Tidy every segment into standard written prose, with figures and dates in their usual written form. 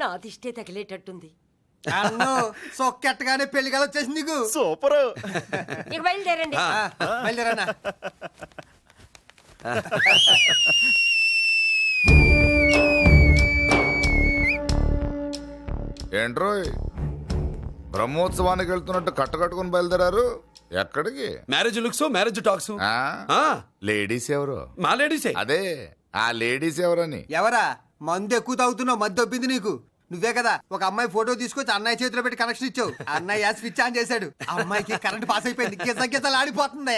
నా దిష్టే తగిలేటట్టుంది. అన్ను సొక్కెట్టగానే పెళ్లి కల వచ్చేసింది నీకు. సూపర్. ఇక బయలుదేరండి. బయలుదేరన్నా. ఏంట్రోయ్ బ్రహ్మోత్సవానికి వెళ్తున్నట్టు కట్టుకట్టుకుని బయలుదేరారు? ఎక్కడికి? Marriage looks, marriage talks. Ladies ఎవరు? మా లేడీసే. అదే ఆ లేడీస్ ఎవరని. ఎవరా? మందు ఎక్కువ తాగుతున్నావు, మధ్య దొబ్బింది నీకు. నువ్వే కదా ఒక అమ్మాయి ఫోటో తీసుకొచ్చి అన్నయ్య చేతిలో పెట్టి కనెక్షన్ ఇచ్చావు. అన్నయ్య స్విచ్ ఆన్ చేశాడు, అమ్మాయికి కరెంట్ పాస్ అయిపోయింది, గిజగిజలు ఆడిపోతుంది.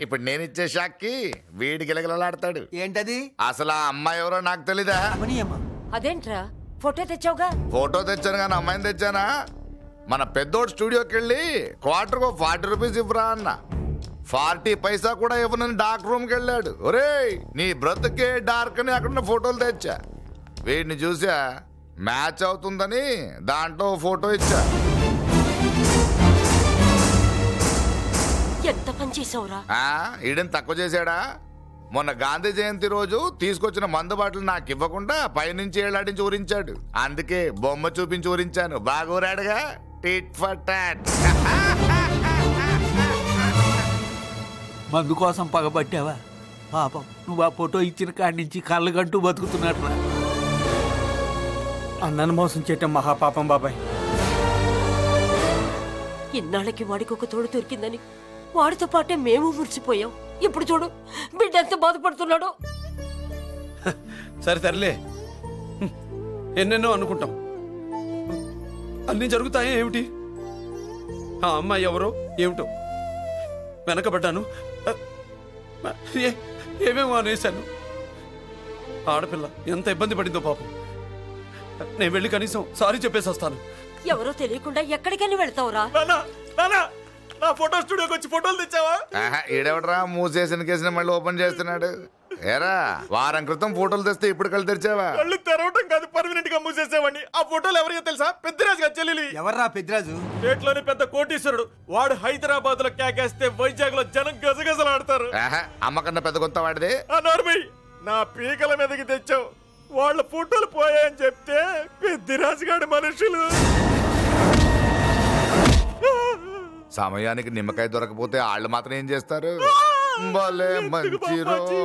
ఇప్పుడు నేను ఇచ్చే షాక్కి వీడి గిలగిలలాడతాడు. ఏంటది? అసలు ఆ అమ్మాయి ఎవరో నాకు తెలీదా? అదేంట్రా ఫోటో తెచ్చావుగా? ఫోటో తెచ్చాను కానీ అమ్మాయిని తెచ్చానా? మన పెద్దోడు స్టూడియోకి వెళ్ళి క్వార్టర్కు 40 రూపీస్ ఇవ్వరా అన్న. 40 పైసా కూడా ఇవ్వనని డార్క్ రూమ్కి వెళ్ళాడు. ఒరేయ్ నీ బ్రతుకే డార్క్ అని అక్కడ ఫోటోలు తెచ్చా. వీడిని చూసా మ్యాచ్ అవుతుందని దాంట్లో ఫోటో ఇచ్చా. ఎంత పని చేసావురా? ఈడని తక్కువ చేశాడా? మొన్న గాంధీ జయంతి రోజు తీసుకొచ్చిన మందు బాటలు నాకు ఇవ్వకుండా పైనుంచి ఏళ్ళాడించి ఊరించాడు. అందుకే బొమ్మ చూపించి ఊరించాను. బాగా ఊరాడుగా. Tit for tat. మందు కోసం పగబట్టావా? పాపం నువ్వు ఆ ఫోటో ఇచ్చిన కాడి నుంచి కళ్ళగంటూ బతుకుతున్నట్రా. అన్నను మోసం చేయటం మహాపాపం బాబాయ్. ఇన్నాళ్ళకి వాడికి ఒక తోడు దొరికిందని వాడితో పాటే మేము మురిసిపోయాం. ఇప్పుడు చూడు బిడ్డ ఎంత బాధపడుతున్నాడో. సరే తరలే, ఎన్నెన్నో అనుకుంటాం, అన్నీ జరుగుతాయా ఏమిటి? ఆ అమ్మాయి ఎవరో ఏమిటో వెనకబడ్డాను, ఏమేమో అనేశాను. ఆడపిల్ల ఎంత ఇబ్బంది పడిందో పాపం. నేను వెళ్ళి కనీసం సారీ చెప్పేసి వస్తాను. ఎవరో తెలియకుండా ఎక్కడికైనా వెళ్తావురా? నా ఫోటో స్టూడియోకి వచ్చి ఫోటోలు తెచ్చావా? ఈడెవడరా మూసేసిన కేసుని మళ్ళీ ఓపెన్ చేస్తున్నాడు? ఏరా వారం క్రితం ఫోటోలు తెస్తే ఇప్పుడు కళ్ళు తెరిచావా? కళ్ళు తెరవటం కాదు, పర్మనెంట్ గా మూసేసేవాడిని. ఆ ఫోటోలు ఎవరికో తెలుసా? పెద్దరాజు గారి చెల్లెలి. ఎవర్రా పెద్దరాజు? స్టేట్లోని పెద్ద కోటీశ్వరుడు. వాడు హైదరాబాద్ లో కేకేస్తే వైజాగ్ లో జనం గజగజలాడతారు. అమ్మకన్నా పెద్ద కొంత వాడిది. నా పీకల మీదకి తెచ్చావు. వాళ్ళ ఫోటోలు పోయాయని చెప్తే పెద్దరాజు గారి మనుషులు. సమయానికి నిమ్మకాయ దొరకపోతే వాళ్ళు మాత్రం ఏం చేస్తారు? భలే మంచి రోజు.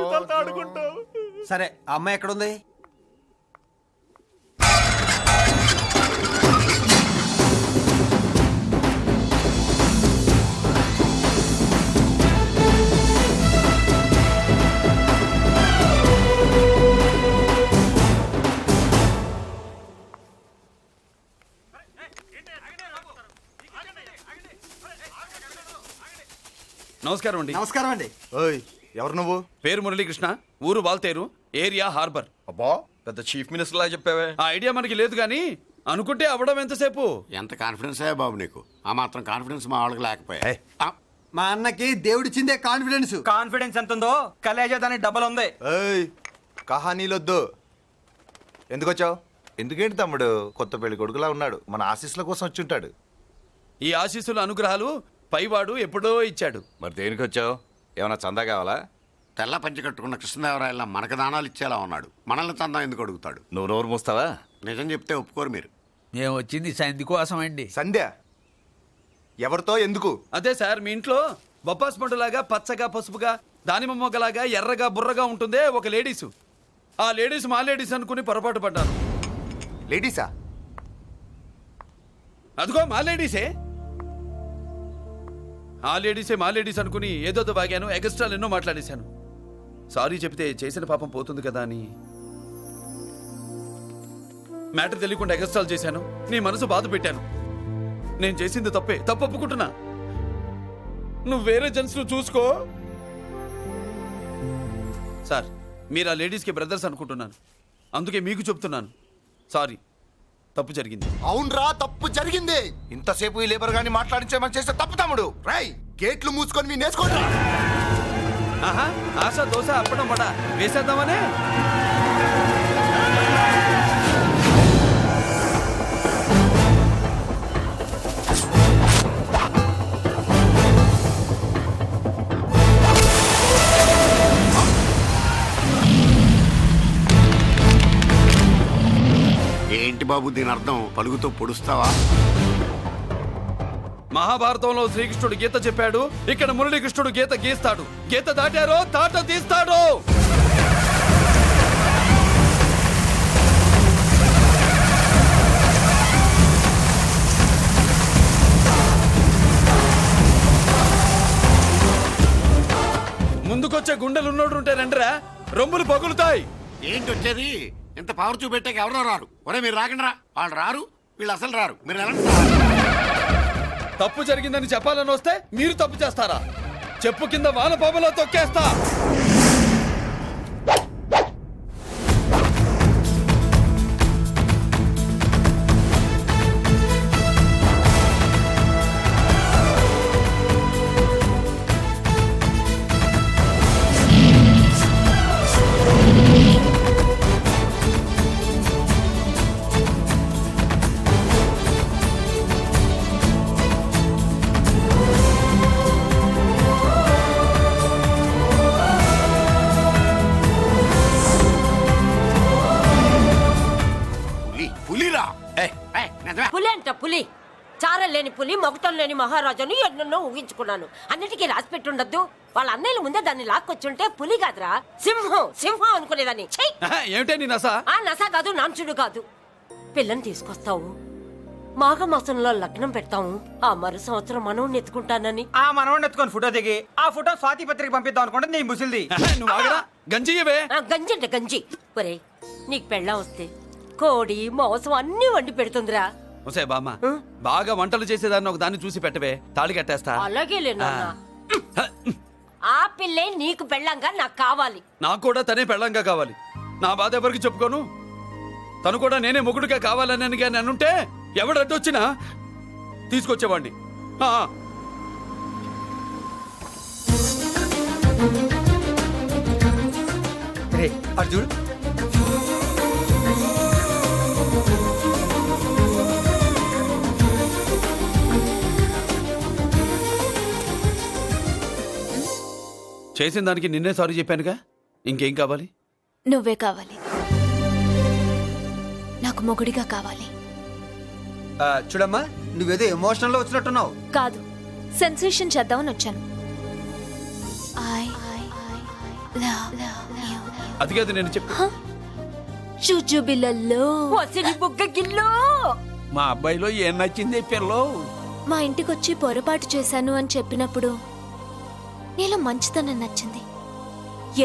సరే ఆ అమ్మాయి ఎక్కడుంది? నమస్కారం అండి. నమస్కారం అండి. ఓయ్ ఎవరు నువ్వు? పేరు మురళీకృష్ణ, ఊరు వాల్తేరు, ఏరియా హార్బర్. అబ్బా పెద్ద చీఫ్ మినిస్టర్ లా చెప్పావే. ఆ ఐడియా మనకి లేదు కానీ అనుకుంటే అవ్వడం ఎంతసేపు. ఎంత కాన్ఫిడెన్స్ అయ్యా బాబు నీకు? ఆ మాత్రం కాన్ఫిడెన్స్ మా వాళ్ళకి లేకపోయా? మా అన్నకి దేవుడిచ్చిందే కాన్ఫిడెన్స్. కాన్ఫిడెన్స్ ఎంత ఉందో కలేజా దానికి డబల్ ఉంది. ఏయ్ కహానీలొద్దు. ఎందుకు వచ్చావు? ఎందుకేంటి తమ్ముడు? కొత్త పెళ్లి కొడుకులా ఉన్నాడు, మన ఆశీస్సుల కోసం వచ్చి ఉంటాడు. ఈ ఆశీస్సుల అనుగ్రహాలు పైవాడు ఎప్పుడో ఇచ్చాడు. మరి దేనికి వచ్చావు? ఏమన్నా చందా కావాలా? తెల్ల పంచి కట్టుకున్న కృష్ణదేవరాయల మనకు దానాలు ఇచ్చేలా ఉన్నాడు. మనల్ని చందా ఎందుకు అడుగుతాడు? నువ్వు నోరు మూస్తావా? నిజం చెప్తే ఒప్పుకోరు మీరు. మేము వచ్చింది సంధి కోసం అండి. సంధ్య ఎవరితో ఎందుకు? అదే సార్, మీ ఇంట్లో బొప్పాస్ పండులాగా పచ్చగా పసుపుగా దానిమ్మ మొగ్గలాగా ఎర్రగా బుర్రగా ఉంటుందే ఒక లేడీసు. ఆ లేడీస్ మా లేడీస్ అనుకుని పొరపాటు పడ్డాను. లేడీసా? అదిగో మా లేడీసే. ఆ లేడీసే మా లేడీస్ అనుకుని ఏదో బాగాను, ఎగస్ట్రాలు ఎన్నో మాట్లాడేశాను. సారీ చెప్తే చేసిన పాపం పోతుంది కదా అని మ్యాటర్ తెలియకుండా ఎగస్ట్రాలు చేశాను. నీ మనసు బాధ పెట్టాను. నేను చేసింది తప్పే, తప్పు ఒప్పుకుంటున్నా. నువ్వు వేరే జెంట్స్ ను చూసుకో. సార్, మీరు ఆ లేడీస్కి బ్రదర్స్ అనుకుంటున్నాను, అందుకే మీకు చెప్తున్నాను. సారీ, తప్పు జరిగింది. అవునరా తప్పు జరిగింది. ఇంతసేపు ఈ లేబర్ గాని మాట్లాడించేమని చేస్తే తప్పు తమ్ముడు. రై గేట్లు మూసుకొని మీ నేర్చుకోండి. ఆహా, ఆశ దోశ అప్పడం పడ వేసేద్దామనే. ఏంటి బాబు దీని అర్థం? పలుగుతో పొడుస్తావా? మహాభారతంలో శ్రీకృష్ణుడు గీత చెప్పాడు, ఇక్కడ మురళీకృష్ణుడు గీత గీస్తాడు. గీత దాటారో తాట తీస్తాడు. ముందుకొచ్చే గుండెలు ఉన్నోడు ఉంటే రండిరా, రొమ్ములు పగులుతాయి. ఏంటి వచ్చేది? ఇంత పవర్ చూపెట్టాక ఎవరో రారు. ఒరే మీరు రాకండి రా. వాళ్ళు రారు, వీళ్ళు అసలు రారు. మీరు ఎలా తప్పు జరిగిందని చెప్పాలని వస్తే మీరు తప్పు చేస్తారా? చెప్పు కింద వానపాములా తొక్కేస్తా. పులిరా? పులి అంట పులి. చారం లేని పులి, మొగటం లేని మహారాజుని ఎన్నెన్నో ఊహించుకున్నాను. అన్నిటికీ రాసి పెట్టుండద్దు. వాళ్ళ అన్నయ్యల ముందే దాన్ని లాక్కొచ్చుంటే పులి కాదురా, సింహం సింహం అనుకునేదాన్ని. ఛీ! ఏమిటే నీ నస? ఆ నస కాదు, నాంచుడు కాదు. పిల్లని తీసుకొస్తావు, మాఘమాసంలో లగ్నం పెడతాము, ఆ మరు సంవత్సరం మనవుని ఎత్తుకుంటానని. ఆ మనవాడిని ఎత్తుకొని ఫోటో దిగి ఆ ఫోటో స్వాతి పత్రిక పంపిద్దాం అనుకుంటే నీ ముసిల్ది. నువ్వు ఆగరా, గంజియవే. గంజి అంటే గంజి. ఒరే, నీకు పెళ్ళం వస్తే కోడి మాంసం అన్ని వండి పెడుతుందిరా. ఒసే బామ్మ, బాగా వంటలు చేసేదాన్ని ఒక దాన్ని చూసి పెట్టవే, తాళి కట్టేస్తా. అలాగే లేనా? ఆ పిల్లే నీకు పెళ్ళంగా నాకు కావాలి. నాకు కూడా తనే పెళ్ళంగా కావాలి. నా బాధ ఎవరికి చెప్పుకోను. తను కూడా నేనే మొగుడుగా కావాలని కానీ అనుంటే ఎవడడ్డొచ్చినా తీసుకొచ్చేవాడిని. అర్జున్, చేసిన దానికి నిన్నే సారీ చెప్పానుగా, ఇంకేం కావాలి? నువ్వే కావాలి. నాకు మొగుడిగా కావాలి. చూడమ్మా, నువ్వేదో ఎమోషనల్ లో వచ్చినట్టున్నావు. కాదు, సెన్సేషన్ చేద్దామని వచ్చాను. అది కాదు నేను చెప్పు. చుచుబిళ్ళల్లో వసిని బుగ్గ గిల్లో. మా అబ్బాయిలో ఏం నచ్చింది పిల్లో? మా ఇంటికొచ్చి పొరపాటు చేశాను అని చెప్పినప్పుడు నీలో మంచితనం నచ్చింది.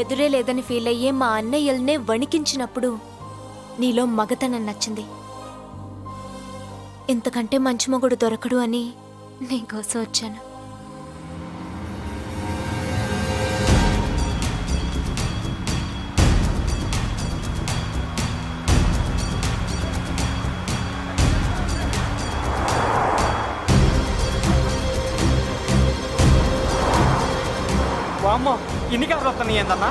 ఎదురే లేదని ఫీల్ అయ్యే మా అన్నయ్యల్నే వణికించినప్పుడు నీలో మగతనం నచ్చింది. ఇంతకంటే మంచి మొగుడు దొరకడు అని నీకోసం వచ్చాను. వామ్మో, ఇన్ని కలర్ వస్తున్నాయి ఏందన్నా?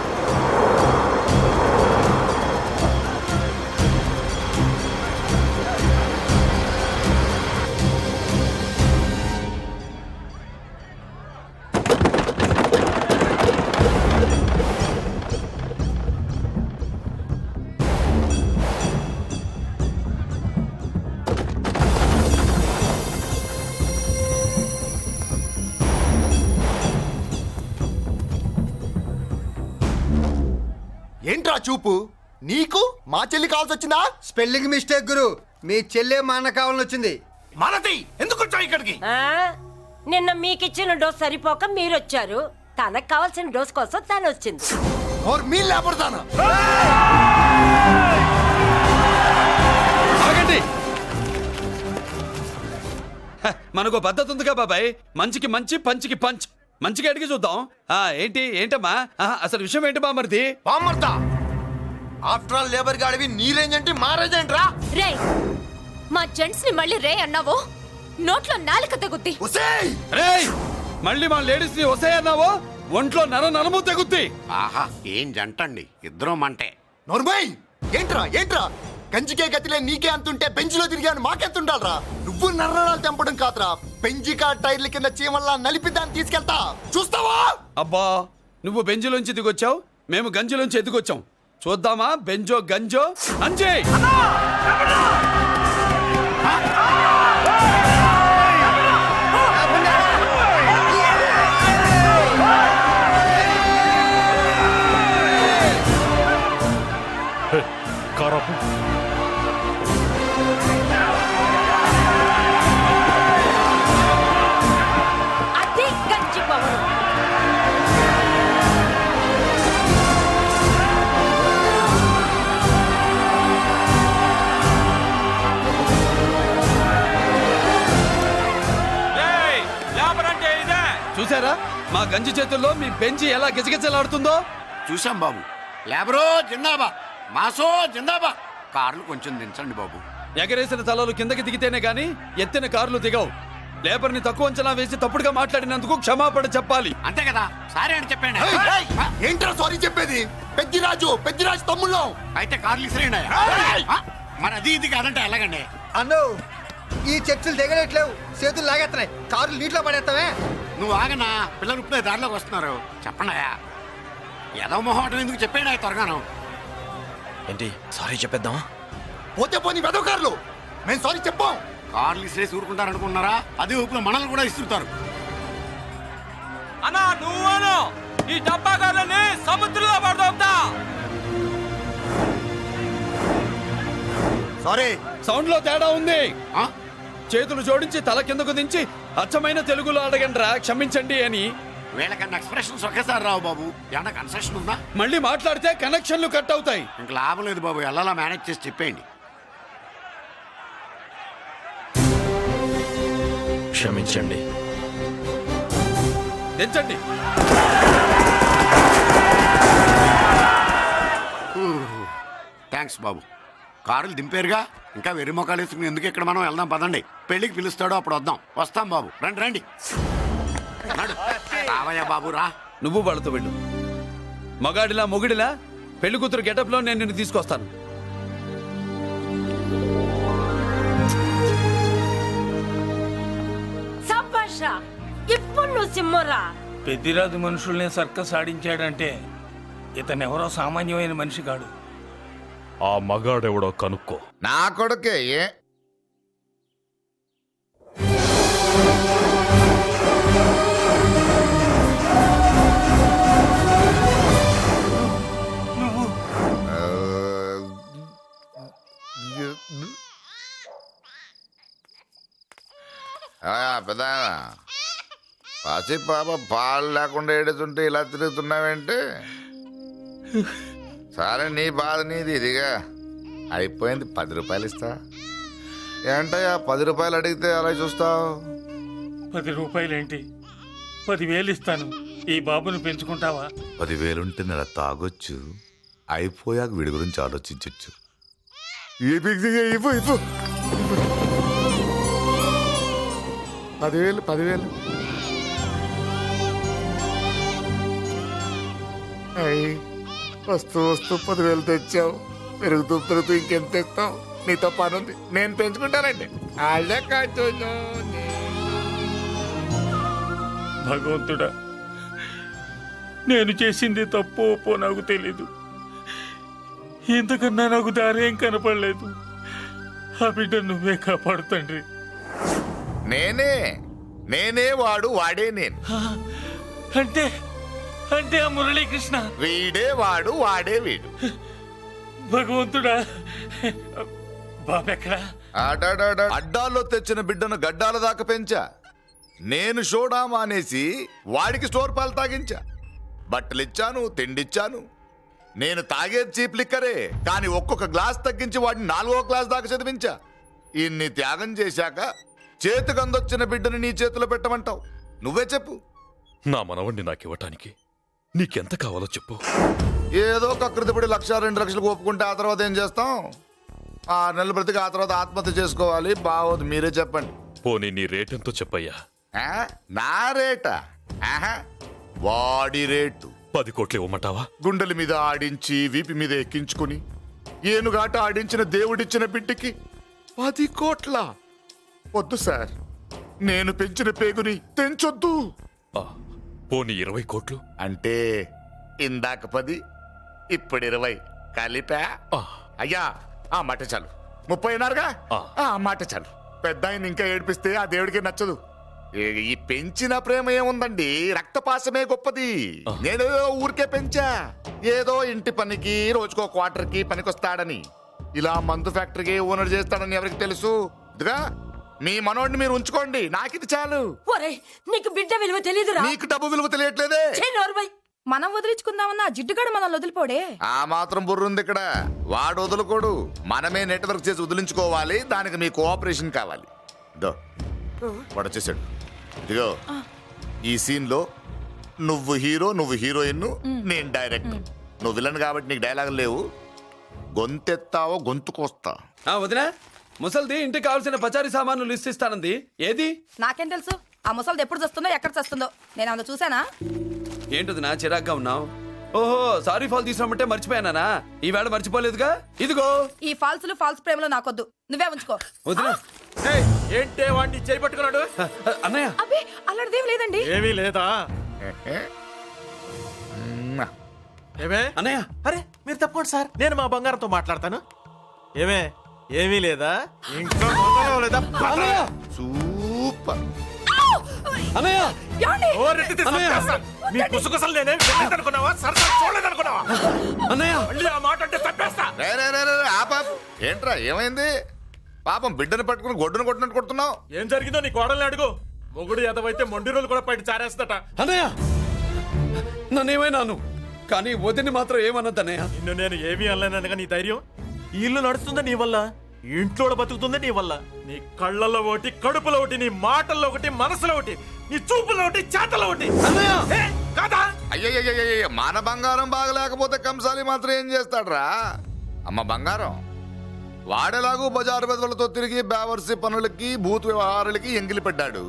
ఏంట్రా చూపు? నీకు మా చెల్లి కావాల్సి వచ్చిందా? స్పెల్లింగ్ మిస్టేక్ గురు. మీ చెల్లె మా అన్న కావాలని వచ్చింది. మనది ఎందుకు వచ్చావు ఇక్కడికి? నిన్న మీకిచ్చిన డోస్ సరిపోక మీరొచ్చారు. తనకు కావాల్సిన డోస్ కోసం తను వచ్చింది. మీ లేపడతానా? ఆగండి. మనకు పద్ధతి ఉందిగా బాబాయ్, మంచికి మంచి పంచికి పంచ్. మంచిగా అడిగి చూద్దాం. ఏంటమ్మా అసలు విషయం ఏంటి బామర్ది? బామ్మర్దా, ఆఫ్టర్ ఆల్ లేబర్ గాడివి నీ రేంజ్ అంటే మా రేంజ్ ఏంట్రా? రే, మా జెంట్స్ ని మళ్ళీ రే అన్నావో నోట్లో నాలుక తెగుద్ది. రేయ్, మళ్ళీ మా లేడీస్ ని వస్తాయన్నావో ఒంట్లో నరము తెగుద్ది. ఆహా, ఏం జంటండి, ఇద్దరం మంటే. నోర్మై, ఏంట్రా ఏంట్రా? కంచికే గతిలే నీకే అంతుంటే బెంచ్లో తిరిగాను మాకెంత ఉండాలరా? నువ్వు నర్రాలు తెంపడం కాదురా, బెంజికా టైర్ల కింద చీమల్లా నలిపి దాన్ని తీసుకెళ్తా, చూస్తావా? అబ్బా, నువ్వు బెంజులోంచి దిగొచ్చావు, మేము గంజిలోంచి ఎదిగొచ్చాం. చూద్దామా బెంజో గంజో అంజే. మా గంజి చేతుల్లో మీ బెంచి ఎలా గిజగిజలాడుతుందో చూసాం బాబు. లేబరో జిందాబా, మాసో జిందాబా. కార్లు కొంచెం దించండి బాబు. ఎగరేసిన తలలు కిందకి దిగితేనే గాని ఎత్తిన కార్లు దిగవు. లేబర్ని తక్కువ అంచనా వేసి తప్పుడుగా మాట్లాడినందుకు క్షమాపణ చెప్పాలి. అంతే కదా, సారీ అని చెప్పండి. ఏంట్రా సారీ చెప్పేది? పెద్దిరాజు తమ్ముళ్ళం. అయితే కార్లు ఇసిరేయండి. మరి అది ఇది కాదంటే ఎలాగండి? అన్నో ఈ చర్చలు దిగలేట్లేవు, చేతులు లాగేస్తున్నాయి, కారులు నీటిలో పడేస్తావే. నువ్వు ఆగనా, పిల్లలు ఇప్పుడే దారిలోకి వస్తున్నారు. చెప్పండియా, ఏదో మొహం ఎందుకు చెప్పేయండి త్వరగాను. ఏంటి సారీ చెప్పేద్దామా? పోతే పోని వెదవ కార్లు, మేము సారీ చెప్పాం. కార్లు ఇసిరేసి ఊరుకుంటారనుకున్నారా? అదే ఊపులో మనల్ని కూడా ఇస్తుంటారు. అన్నా నువ్వు ఈ డబ్బాగాలని సముద్రంలో పడదా. సారీ. సౌండ్ లో తేడా ఉంది. ఆ? చేతులు జోడించి తల కిందకు దించి అచ్చమైన తెలుగులో అడగండ్రా క్షమించండి అని. వీళ్ళకన్నా ఎక్స్ప్రెషన్స్ ఒకేసారి రావు బాబు. ఏమన్నా కన్సెషన్ ఉందా? మళ్ళీ మాట్లాడితే కనెక్షన్లు కట్ అవుతాయి. ఇంక లాభం లేదు బాబు, ఎలా మేనేజ్ చేసి చెప్పేయండి. క్షమించండి. దించండి. థ్యాంక్స్ బాబు. కారులు దింపారుగా, ఇంకా వెర్రి మొక్కలు వేసుకుని ఎందుకు ఇక్కడ మనం వెళ్దాం పదండి. పెళ్లికి పిలుస్తాడో అప్పుడు వద్దాం. వస్తాం బాబు, రండి రండి. రావయ్యా బాబు రా. నువ్వు వాళ్ళతో వెళ్ళు. మగాడిలా మొగుడిలా పెళ్లి కూతురు గెటప్ లో నేను నిన్ను తీసుకొస్తాను. సంభాష ఇప్పుడు నువ్వు సింహరా. పెద్దిరాజు మనుషుల్ని సర్కస్ ఆడించాడంటే ఇతనెవరో సామాన్యమైన మనిషి కాడు. ఆ మగాడెవడో కనుక్కో. నా కొడుకే ఏ పెద్ద పసి పాప పాలు లేకుండా ఏడుతుంటే ఇలా తిరుగుతున్నావేంటి? సరే నీ బాధ నీది, ఇదిగా అయిపోయింది. 10 రూపాయలు ఇస్తా. ఏంటయ్యా 10 రూపాయలు అడిగితే అలా చూస్తావు? 10 రూపాయలేంటి, 10,000 ఇస్తాను. ఈ బాబుని పెంచుకుంటావా? 10,000 ఉంటే నెల తాగొచ్చు, అయిపోయాక వీడి గురించి ఆలోచించచ్చు. 10,000 వస్తూ 10,000 తెచ్చావు. పెరుగుతూ ఇంకెంత తెస్తావు? నీతో పని ఉంది, నేను పెంచుకుంటానండి. వాళ్ళే కాచు. భగవంతుడా, నేను చేసింది తప్పు ఒప్పో నాకు తెలీదు. ఇంతకన్నా నాకు దారేం కనపడలేదు. ఆ బిడ్డ నువ్వే కాపాడు తండ్రి. నేనే వాడు, వాడే నేను. అంటే అంటే ఆ మురళీకృష్ణ వీడే వాడు, వాడే వీడు. భగవంతుడా, బాబెక్కడా? అడ్డాల్లో తెచ్చిన బిడ్డను గడ్డాల దాకా పెంచా. నేను షోడా మానేసి వాడికి స్టోర్ పాలు తాగించా. బట్టలిచ్చాను, తిండిచ్చాను. నేను తాగేది చీప్ లిక్కరే, కానీ ఒక్కొక్క గ్లాస్ తగ్గించి వాడిని 4వ క్లాస్ దాకా చదివించా. ఇన్ని త్యాగం చేశాక చేతికి అందొచ్చిన బిడ్డను నీ చేతిలో పెట్టమంటావు? నువ్వే చెప్పు. నా మనవణ్ణి నాకివ్వటానికి నీకెంత కావాలో చెప్పు. ఏదో కకృతిపడి 1,00,000 2 లక్షలకు ఒప్పుకుంటే ఆ తర్వాత ఏం చేస్తాం? 6 నెలలు బ్రతికి ఆ తర్వాత ఆత్మహత్య చేసుకోవాలి. బాగోదు, మీరే చెప్పండి. పోనీ నీ రేటెంతో చెప్పయ్యా. నా రేటా? వాడి రేటు 10 కోట్లు ఇవ్వమంటావా? గుండెల మీద ఆడించి వీపి మీద ఎక్కించుకుని ఏనుగాట ఆడించిన దేవుడిచ్చిన బిడ్డకి 10 కోట్ల? వద్దు సార్, నేను పెంచిన పేగుని తెంచొద్దు. పోనీ 20 కోట్లు? అంటే ఇందాక 10, ఇప్పుడు 20 కలిపా? అయ్యా ఆ మాట చాలు. 30 అన్నారుగా, ఆ మాట చాలు. పెద్ద ఆయన ఇంకా ఏడిపిస్తే ఆ దేవుడికి నచ్చదు. ఈ పెంచిన ప్రేమ ఏముందండి, రక్తపాసమే గొప్పది. నేనేదో ఊరికే పెంచా, ఏదో ఇంటి పనికి రోజుకో క్వార్టర్కి పనికొస్తాడని. ఇలా మందు ఫ్యాక్టరీకి ఓనర్ చేస్తాడని ఎవరికి తెలుసు? ఇదిగా మీ మనోడిని మీరు ఉంచుకోండి, నాకిది చాలు. నీకు బిడ్డ విలువ తెలీదురా? నీకు డబ్బు విలువ తెలియట్లేదే. మనం వదిలించుకుందామన్నా జిడ్డుగాడు మనం వదిలిపోడే. ఆ మాత్రం బుర్రుంది ఇక్కడ. వాడు వదులుకోడు, మనమే నెట్వర్క్ చేసి వదిలించుకోవాలి. దానికి మీ కోఆపరేషన్ కావాలి. వాడు వచ్చేసాడు. ఇదిగో ఈ సీన్ లో నువ్వు హీరో, నువ్వు హీరోయిన్, నేను డైరెక్టర్. నువ్వు విలన్ కాబట్టి నీకు డైలాగులు లేవు. గొంతెత్తావో గొంతుకొస్తా. వదినా, ముసల్ది ఇంటికి కావాల్సిన పచారీ సామాన్లు లిస్ట్ ఇస్తానంది. ఏది? నాకేం తెలుసు? ఆ ముసలిది ఎప్పుడు చస్తుందో ఎక్కడ చస్తుందో నేను అంత చూసానా? ఏంటది నా చిరాగ్గా ఉన్నావు? ఓహో, సారీ ఫాల్ తీసుకురామంటే మర్చిపోయానా? ఈవేళ మర్చిపోలేదుగా. ఇదిగో. ఈ ఫాల్స్లు ఫాల్స్ ప్రేమలు నాకొద్దు, నువ్వే ఉంచుకో. వదినా. ఏంటే వాడిని చేయి పట్టుకున్నాడు? అన్నయ్య, అబ్బే అలాంటిదేం లేదండి. ఏమీ లేదా? ఏమే అన్నయ్య, అరే మీరు తప్పకుండా సార్, నేను మా బంగారంతో మాట్లాడతాను. ఏమే ఏమీ లేదా? ఇంకా మొదలు లేదా? అన్నయ్య, సూపర్. అన్నయ్య, ఏమండి? ఓ రెడ్డి తీస్తా. నీ కుసకుసలు నేనేం అనుకున్నావా? సరసా చూడలేదనుకున్నావా? అన్నయ్య, మళ్ళీ ఆ మాట అంటే తప్పేస్తా. రే, రే, రే, రే, ఆపాప్. ఏంట్రా ఏమైంది? పాపం బిడ్డను పట్టుకుని గొడ్డును కొట్టినట్టు కొడుతున్నావు. ఏం జరిగిందో నీ కోడల్ని అడుగు. మొగుడు ఎదవైతే మొండి రోజులు కూడా బయట చారేస్తట. అన్నయ్య, నన్నేమైనాను కానీ వదిని మాత్రం ఏమన్నదన్నయ్య. నిన్ను నేను ఏమీ అనలేనగా నీ ధైర్యం. ఈ ఇల్లు నడుస్తుందా నీ వల్ల, ఇంట్లో బతుకుతుందా నీ వల్ల. నీ కళ్ళల్లో ఒకటి, కడుపులో ఒకటి, నీ మాటల్లో ఒకటి, మనసులో ఒకటి, నీ చూపులో ఒకటి, చేతల్లో ఒకటి. ఏ, కాదా? అయ్యయ్యయ్యయ్య, మన బంగారం బాగలేకపోతే కంసాలి మాత్రం ఏం చేస్తాడ్రా? అమ్మ బంగారం వాడేలాగూ బజారు బెదవులతో తిరిగి బేవర్సి పనులకి, భూత వ్యవహారాలకి ఎంగిలి పడ్డాడు.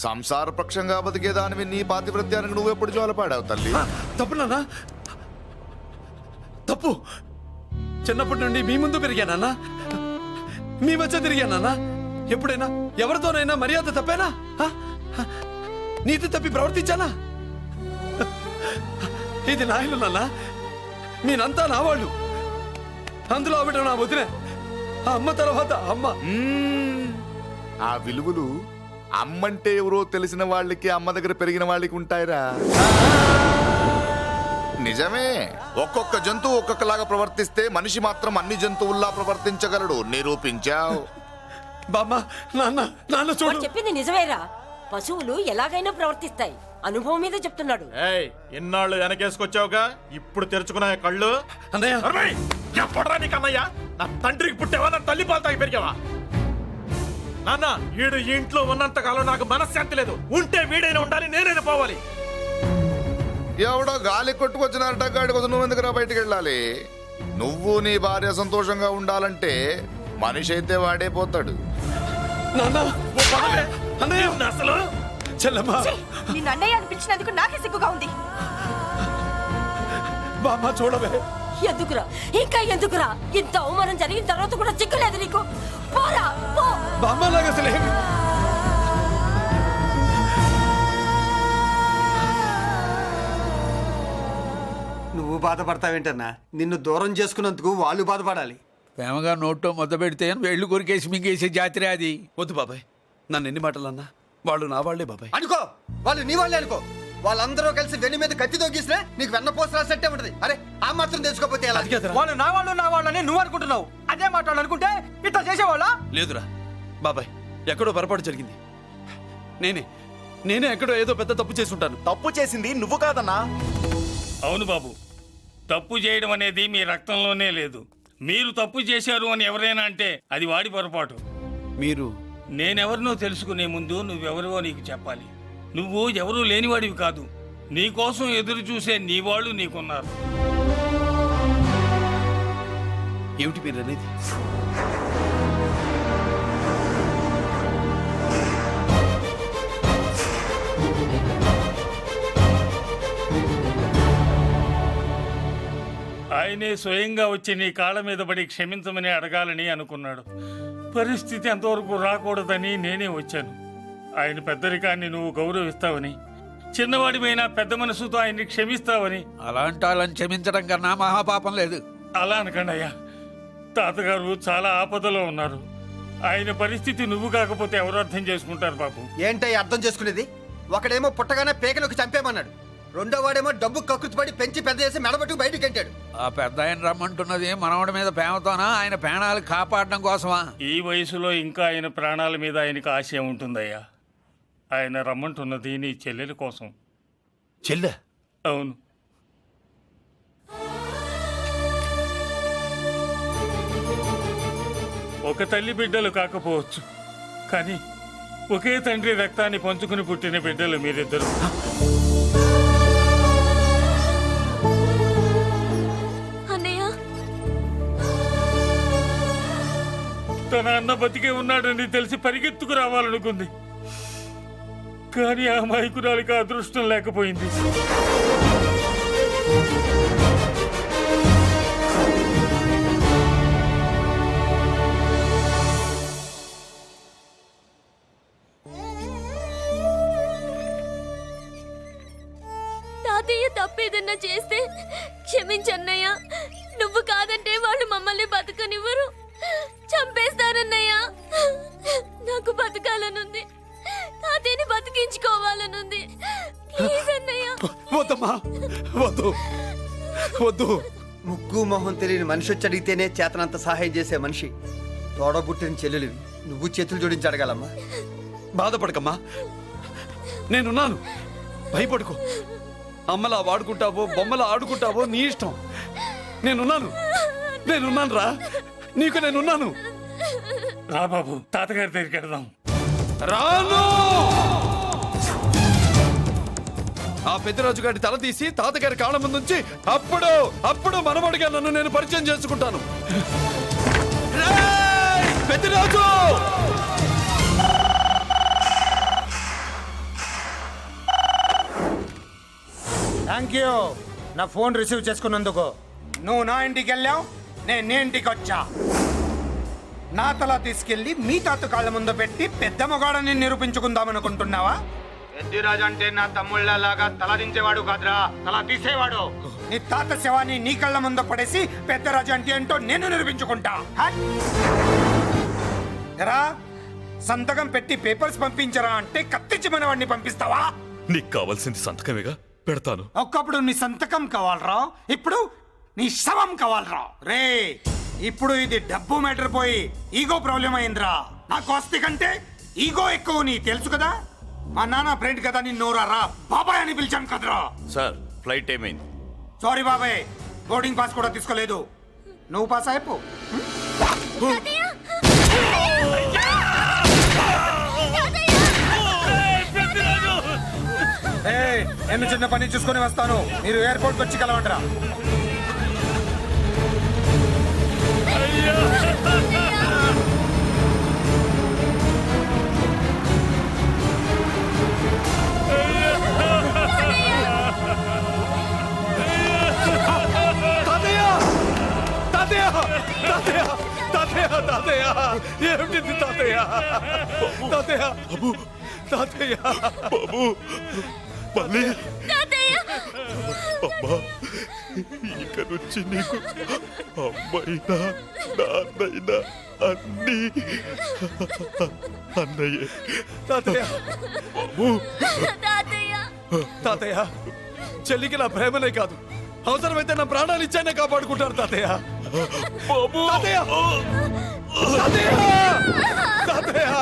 సంసార పక్షంగా బతికేదానివి నీ పాతివృత్యానికి నువ్వెప్పుడు జోలపాడావు తల్లి? తప్పు నాన్న, తప్పు. చిన్నప్పటి నుండి మీ ముందు పెరిగానన్నా, మీ మధ్య తిరిగానన్నా. ఎప్పుడైనా ఎవరితోనైనా మర్యాద తప్పేనా? నీతి తప్పి ప్రవర్తించానా? ఇది నా ఇల్లు నాన్న, నేనంతా నా వాళ్ళు. అందులో ఆవిడ నా వదిలే, ఆ అమ్మ తర్వాత అమ్మ. ఆ విలువలు అమ్మంటే ఎవరో తెలిసిన వాళ్ళకి, అమ్మ దగ్గర పెరిగిన వాళ్ళకి ఉంటాయిరా. నిజమే, ఒక్కొక్క జంతువు ఒక్కొక్కలాగా ప్రవర్తిస్తే మనిషి మాత్రం అన్ని జంతువుల్లా ప్రవర్తించగలడు. నిరూపించావు. బామ్మ, నాన్న, నాన్న వాడు చూడు. చెప్పింది నిజమేరా. పశువులు ఎలాగైనా ప్రవర్తిస్తాయి. అనుభవం మీద చెప్తున్నాడు. ఏయ్, ఇన్నాళ్ళు వెనకేసుకొచ్చావుగా, ఇప్పుడు తెరుచుకున్నా కళ్ళు. అన్నయ్య, ఎప్పుడరా నీకు అన్నయ్య? నా తండ్రికి పుట్టావా? నా తల్లి పాలు తాగి పెరిగావా? నాన్న, వీడు ఈ ఇంట్లో ఉన్నంత కాలం నాకు మనశ్శాంతి లేదు. ఉంటే వీడైనా ఉండాలి, నేనైనా పోవాలి. ఎవడో గాలి కొట్టుకొచ్చినారట, గాడి కోసం నువ్వు ఎందుకురా బయటికి వెళ్ళాలి? నువ్వు నీ భార్య సంతోషంగా ఉండాలంటే మనిషి అయితే వాడే పోతాడు. నాన్న, ఓ పదవే. అన్నయ్య, అసలు చెల్లమ్మ, నిన్ను అన్నయ్య అనిపించినందుకు నాకే సిగ్గుగా ఉంది. బామ్మ చూడవే. ఎందుకురా, ఇంకా ఎందుకురా? ఇంత అవమానం జరిగిన తర్వాత కూడా చిక్కలేదు నీకు? పోరా, పో. బామ్మలాగా అసలు ఏమి. నువ్వు బాధపడతావేంటన్నా? నిన్ను దూరం చేసుకున్నందుకు వాళ్ళు బాధపడాలి. ప్రేమగా నోట్లో మొద్ద పెడితే వేళ్ళు కొరికేసి మింగేసే జాతర అది. వద్దు బాబాయ్, నన్ను ఎన్ని మాటలు అన్నా వాళ్ళు నా వాళ్లే బాబాయ్. అనుకో, వాళ్ళు నీ వాళ్ళే అనుకో. వాళ్ళందరూ కలిసి వెన్ను మీద కత్తి తోగిస్తే నీకు వెన్నపోస రాసట్టే ఉంటది. అరే ఆ మాత్రం తెలుసుకోకపోతే ఎలా? వాళ్ళు నా వాళ్ళని నువ్వు అనుకుంటున్నావు. అదే మాట అనుకుంటే ఇట్లా చేసేవాళ్ళ? లేదురా బాబాయ్, ఎక్కడో పొరపాటు జరిగింది. నేనే ఎక్కడో ఏదో పెద్ద తప్పు చేసి ఉంటాను. తప్పు చేసింది నువ్వు కాదన్నా. అవును బాబు, తప్పు చేయడం అనేది మీ రక్తంలోనే లేదు. మీరు తప్పు చేశారు అని ఎవరైనా అంటే అది వాడి పొరపాటు. మీరు నేనెవరినో తెలుసుకునే ముందు నువ్వెవరివో నీకు చెప్పాలి. నువ్వు ఎవరూ లేనివాడివి కాదు. నీకోసం ఎదురు చూసే నీ వాళ్ళు నీకున్నారు. ఏమిటి మీరు అనేది? ఆయనే స్వయంగా వచ్చి నీ కాళ్ళ మీద పడి క్షమించమని అడగాలని అనుకున్నాడు. పరిస్థితి అంతవరకు రాకూడదని నేనే వచ్చాను. ఆయన పెద్దరికాన్ని నువ్వు గౌరవిస్తావని, చిన్నవాడిపైన పెద్ద మనసుతో ఆయన్ని క్షమిస్తావని. అలాంటి వాళ్ళని క్షమించడం కన్నా మహాపాపం లేదు. అలా అనకండి అయ్యా. తాతగారు చాలా ఆపదలో ఉన్నారు. ఆయన పరిస్థితి నువ్వు కాకపోతే ఎవరు అర్థం చేసుకుంటారు బాబు? ఏంటయ్య అర్థం చేసుకునేది? ఒకడేమో పుట్టగానే పేకలోకి చంపేమన్నాడు, రెండో వాడేమో డబ్బు కక్కుతుపడి పెంచి పెద్ద చేసి మెడబట్టుకు బయటికి కంటాడు. ఆ పెద్ద ఆయన రమ్మంటున్నది మనవడి మీద ప్రేమతోనా, ఆయన ప్రాణాలు కాపాడడం కోసమా? ఈ వయసులో ఇంకా ఆయన ప్రాణాల మీద ఆయనకు ఆశ ఉంటుందయ్యా. ఆయన రమ్మంటున్నది నీ చెల్లెల కోసం. చెల్లె? అవును. ఒక తల్లి బిడ్డలు కాకపోవచ్చు, కానీ ఒకే తండ్రి రక్తాన్ని పంచుకుని పుట్టిన బిడ్డలు మీరిద్దరు. తన అన్న బతికే ఉన్నాడని తెలిసి పరిగెత్తుకు రావాలనుకుంది. కానీ ఆ అమాయకురాలికి అదృష్టం లేకపోయింది. తాతయ్య తప్పేదన్నా చేస్తే క్షమించన్నయ్య. నువ్వు కాదంటే వాళ్ళు మమ్మల్ని బతకనివ్వరు, చంపేస్తారన్నయ్య. నాకు బతకాలనుంది, తాతయ్యని బతికించుకోవాలనుంది. ప్లీజ్ అన్నయ్య. వద్దమ్మా, వద్దు వద్దు. ముక్కు మొహం తెలియని మనిషి వచ్చి అడిగితేనే చేతనంత సహాయం చేసే మనిషి. తోడబుట్టిన చెల్లెలివి, నువ్వు చేతులు జోడించి అడగాలమ్మా. బాధపడకమ్మా, నేనున్నాను. భయపడుకో. అమ్మలా వాడుకుంటావో బొమ్మలా ఆడుకుంటావో నీ ఇష్టం. నేనున్నాను రా, నీకు నేనున్నాను. రా బాబు, తాతగారి దగ్గరికి వెళ్దాం. రాను. ఆ పెద్దరాజు గారి తల తీసి తాతగారి కాళ్ళ ముందుంచి అప్పుడు మనవడిగా నన్ను నేను పరిచయం చేసుకుంటాను. రేయ్, పెద్దరాజు! థ్యాంక్ యూ నా ఫోన్ రిసీవ్ చేసుకున్నందుకు. నువ్వు నా ఇంటికి వెళ్ళావు, నేను నీ ఇంటికి వచ్చా. నా తల తీసుకెళ్లి మీ తాత కాళ్ళ ముందు పెట్టి పెద్ద మొగాడని నిరూపించుకుందామనుకుంటున్నావా? పెద్దిరాజు అంటే నా తమ్ముళ్ళలాగా తల దించేవాడు కాదురా, తల తీసేవాడు. నీ తాత శవాన్ని నీ కళ్ళ ముందు పడేసి పెద్దరాజు అంటే ఏంటో నేను నిరూపించుకుంటా. హట్! ఎరా, సంతకం పెట్టి పేపర్స్ పంపించరా అంటే కత్తిచ్చి మనవాడిని పంపిస్తావా? నీకు కావాల్సింది సంతకమేగా, పెడతాను. ఒక్కప్పుడు నీ సంతకం కావాలరా, ఇప్పుడు నీ శవం కావాలరా. రే, ఇప్పుడు ఇది డబ్బు మ్యాటర్ పోయి ఈగో ప్రాబ్లం అయిందిరా. నాకు ఆస్తి కంటే ఈగో ఎక్కువ, నీ తెలుసు కదా. మా నాన్న ఫ్రెండ్ కదా, నిన్నోరా బాబాయ్ అని పిలిచాను కదరా. సార్, ఫ్లైట్ ఏమైంది? సారీ బాబాయ్, బోర్డింగ్ పాస్ కూడా తీసుకోలేదు. నువ్వు పాస్ అయిపో. నేను చిన్న పని చూసుకొని వస్తాను, మీరు ఎయిర్పోర్ట్కి వచ్చి కలవండిరా. ఏమిటి తాతయ్య? తాతయ్య బాబు, తాతయ్య బాబు, మళ్ళీ అమ్మా, ఇక నుంచి నీకు అమ్మైనా నాన్నైనా అన్నీ అన్నయ్యే. తాతయ్య బాబు, తాతయ్య చెల్లికి నా ప్రేమనే కాదు, అవసరమైతే నా ప్రాణాలు ఇచ్చానే కాపాడుకుంటారు తాతయ్య. బాబు, తాతయ్య తాతయ్య తాతయ్య.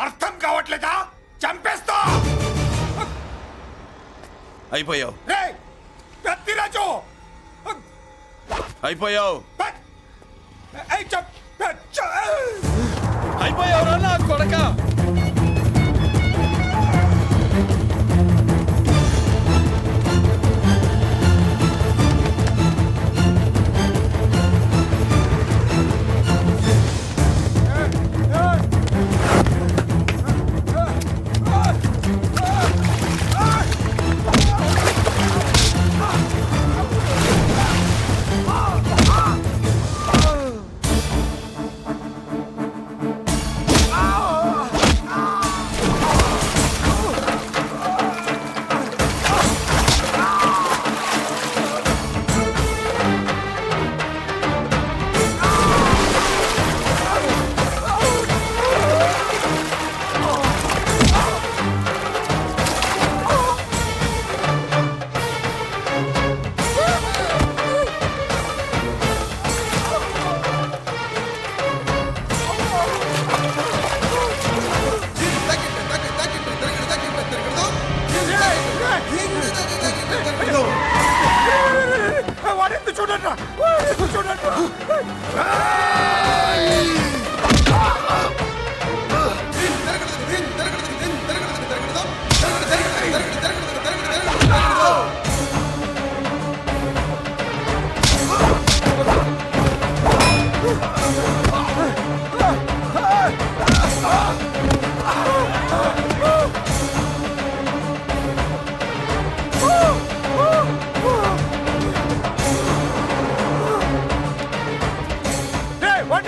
అర్థం కావట్లేదా? చంపేస్తా. అయిపోయావు, రేయ్ పెద్దిరాజు, అయిపోయావు, ఏయ్ అయిపోయావు నా కొడక.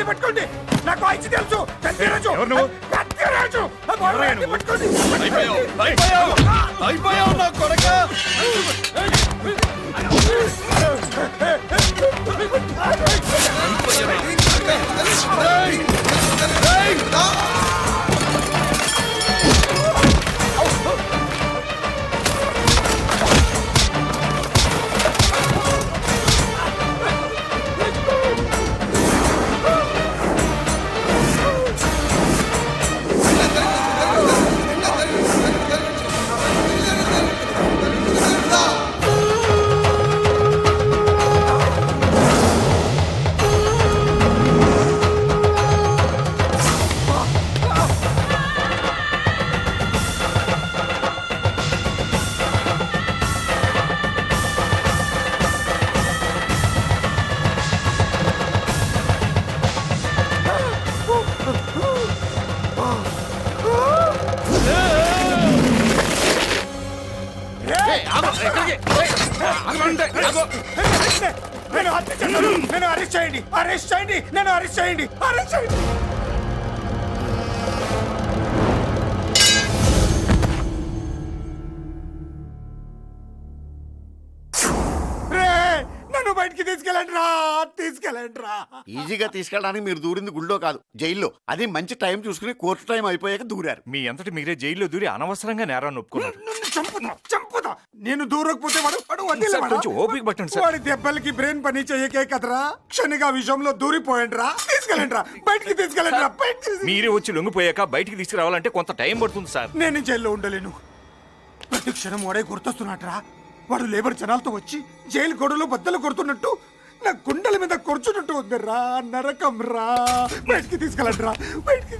పట్టుకోండి, నాకు వాయిస్ తెలుసు. పెద్దిరాజు, పెద్దిరాజు, పట్టుకోండి. అయిపోయావు నా కొడక. నేను అరెస్ట్ చేయండి, అరెస్ట్ చేయండి, నేను అరెస్ట్ చేయండి, అరెస్ట్ చేయండి. నన్ను బయటికి తీసుకెళ్ళండి రా, తీసుకెళ్ళండి రా. ఈజీగా తీసుకెళ్ళడానికి మీరు దూరింది గుళ్ళో కాదు, జైల్లో. అది మంచి టైం చూసుకుని కోర్టు టైం అయిపోయాక దూరారు. మీ అంతటి మీరే జైల్లో దూరి అనవసరంగా నేరాన్ని ఒప్పుకున్నారు. చంపుదా. నేను దూరకపోతే వాడు ఓపిక పట్టండి సార్. వాడి దెబ్బలకి బ్రెయిన్ పని చేయకే కదరా, క్షణిగా విషయంలో దూరిపోయండి రా. తీసుకెళ్ళండి రా, బయటికి తీసుకెళ్ళండి రా. మీరే వచ్చి లొంగిపోయాక బయటికి తీసుకురావాలంటే కొంత టైం పడుతుంది సార్. నేను జైల్లో ఉండలేను. ప్రతి క్షణం వాడే గుర్తొస్తున్నట్రా. వాడు లేబర్ జనాలతో వచ్చి జైలు గొడవలు బద్దలు కొడుతున్నట్టు నా గుండెల మీద కొడుచున్నట్టు ఉందిరా. నరకం రా, బయటికి తీసుకెళ్ళండి రా.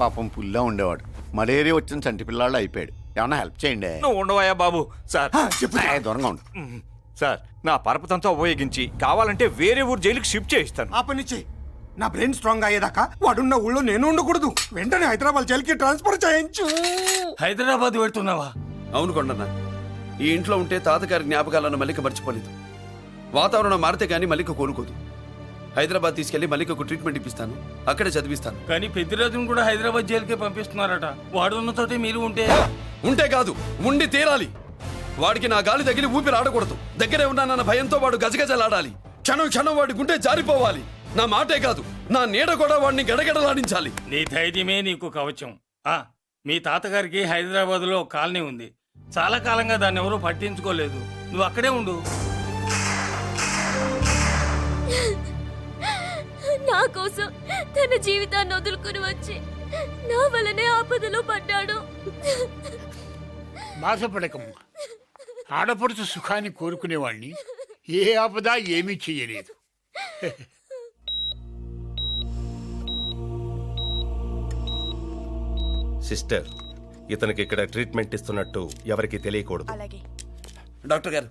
పాపం పుల్లా ఉండేవాడు, మలేరియా వచ్చిన చంటి పిల్లాళ్ళు అయిపోయాడు. ఏమన్నా హెల్ప్ చేయండి. నువ్వు ఉండవయ్యా బాబు. సార్ దూరంగా ఉండు సార్, నా పరపతంతా ఉపయోగించి కావాలంటే వేరే ఊరు జైలుకి షిఫ్ట్ చేయిస్తాను. ఆ పని చెయ్యి. నా బ్రెయిన్ స్ట్రాంగ్ అయ్యేదాకా వాడున్న ఊళ్ళో నేను ఉండకూడదు. వెంటనే హైదరాబాద్ జైలుకి ట్రాన్స్ఫర్ చేయించు. హైదరాబాద్ పెడుతున్నావా? అవును కొండన్న, ఈ ఇంట్లో ఉంటే తాతగారి జ్ఞాపకాలను మల్లిక మర్చిపోలేదు. వాతావరణం మారితే గానీ మల్లిక కోలుకోదు. హైదరాబాద్ తీసుకెళ్లి మల్లికకు ట్రీట్మెంట్ ఇప్పిస్తాను, అక్కడే చదివిస్తాను. కానీ పెద్దిరాజును కూడా హైదరాబాద్ జైలుకే పంపిస్తున్నారట. వాడు ఉన్న తోటి మీరు ఉంటే కాదు, ఉండి తీరాలి. వాడికి నా గాలి తగిలి ఊపిరి ఆడకూడదు. దగ్గరే ఉన్నానన్న భయంతో వాడు గజగజలాడాలి. క్షణం క్షణం వాడి గుండె జారిపోవాలి. నా మాటే కాదు, నా నీడ కూడా వాడిని గడగడలాడించాలి. నీ ధైర్యమే నీకు కవచం. మీ తాతగారికి హైదరాబాద్ లో కాలనీ ఉంది. చాలా కాలంగా దాన్ని ఎవరూ పట్టించుకోలేదు. నువ్వు అక్కడే ఉండు. నా కోసం తన జీవితాన్ని వదులుకుని వచ్చి నా వల్లనే ఆపదలో పడ్డాడు. బాధపడకమ్మా. ఆడపడుచు సుఖాన్ని కోరుకునేవాణ్ణి ఏ ఆపద ఏమీ చెయ్యలేదు. సిస్టర్, ఇతనికి ఇక్కడ ట్రీట్మెంట్ ఇస్తున్నట్టు ఎవరికి తెలియకూడదు. డాక్టర్ గారు.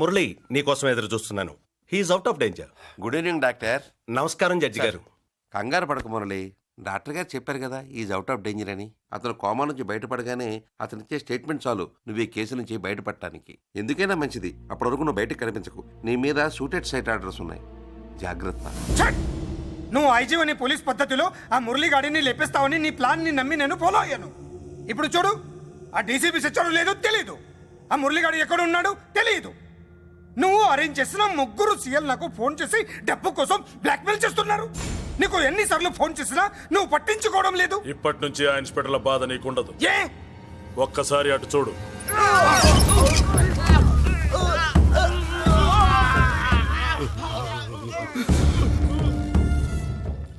మురళి, నీకోసం ఎదురు చూస్తున్నాను. He's out of danger. Good evening doctor. నమస్కారం జడ్జి గారు. కంగారు పడక మురళి, డాక్టర్ గారు చెప్పారు కదా ఈజ్ అవుట్ ఆఫ్ డేంజర్ అని. అతను కోమా నుంచి బయటపడగానే అతను ఇచ్చే స్టేట్మెంట్ చాలు నువ్వు ఈ కేసు నుంచి బయటపడటానికి. ఎందుకైనా మంచిది, అప్పటి వరకు నువ్వు బయటకు కనిపించకు. నీ మీద షూటెడ్ సైట్ ఆర్డర్స్ ఉన్నాయి, జాగ్రత్త. నువ్వు ఐజీవని పోలీస్ పద్ధతిలో ఆ మురళి గాడిని లేపేస్తావని నీ ప్లాన్ ని నమ్మి నేను ఫాలో అయ్యాను. ఇప్పుడు చూడు, ఆ డీసీపీ సచ్చాడు లేదో తెలీదు, ఆ మురళిగాడు ఎక్కడ ఉన్నాడు తెలియదు. నువ్వు అరేంజ్ చేసిన ముగ్గురు సీఎల్ నాకు ఫోన్ చేసి డబ్బు కోసం బ్లాక్మెయిల్ చేస్తున్నారు. నీకు ఎన్నిసార్లు ఫోన్ చేసినా నువ్వు పట్టించుకోవడం లేదు. ఇప్పటి నుంచి ఆ ఇన్స్పెక్టర్ల బాధ నీకుండదు. ఏ ఒక్కసారి అటు చూడు.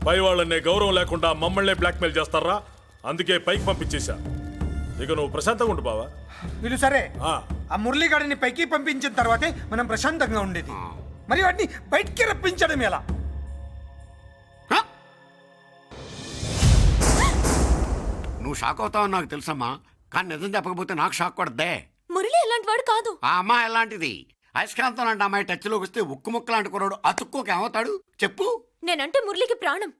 పై వాళ్ళనే గౌరవం లేకుండా మమ్మల్ని బ్లాక్మెయిల్ చేస్తారా? అందుకే పైకి పంపించేశా. ఇక నువ్వు ప్రశాంతంగా ఉండు బావా. వీళ్ళు సరే, ఆ మురళిగాడిని పైకి పంపించిన తర్వాతే మనం ప్రశాంతంగా ఉండేది. మరి వాటిని బయటికి రప్పించడం ఎలా? నువ్వు షాక్ అవుతావని నాకు తెలుసమ్మా, కానీ నిజం చెప్పకపోతే నాకు షాక్ కొడద్దే. మురళి ఎలాంటి వాడు కాదు. ఆ అమ్మాయి ఎలాంటిది? అయస్కాంతం లాంటి అమ్మాయి టచ్లోకి వస్తే ఉక్కు ముక్క లాంటి కుర్రాడు అతుక్కోక ఏమవుతాడు చెప్పు? నేనంటే మురళికి ప్రాణం.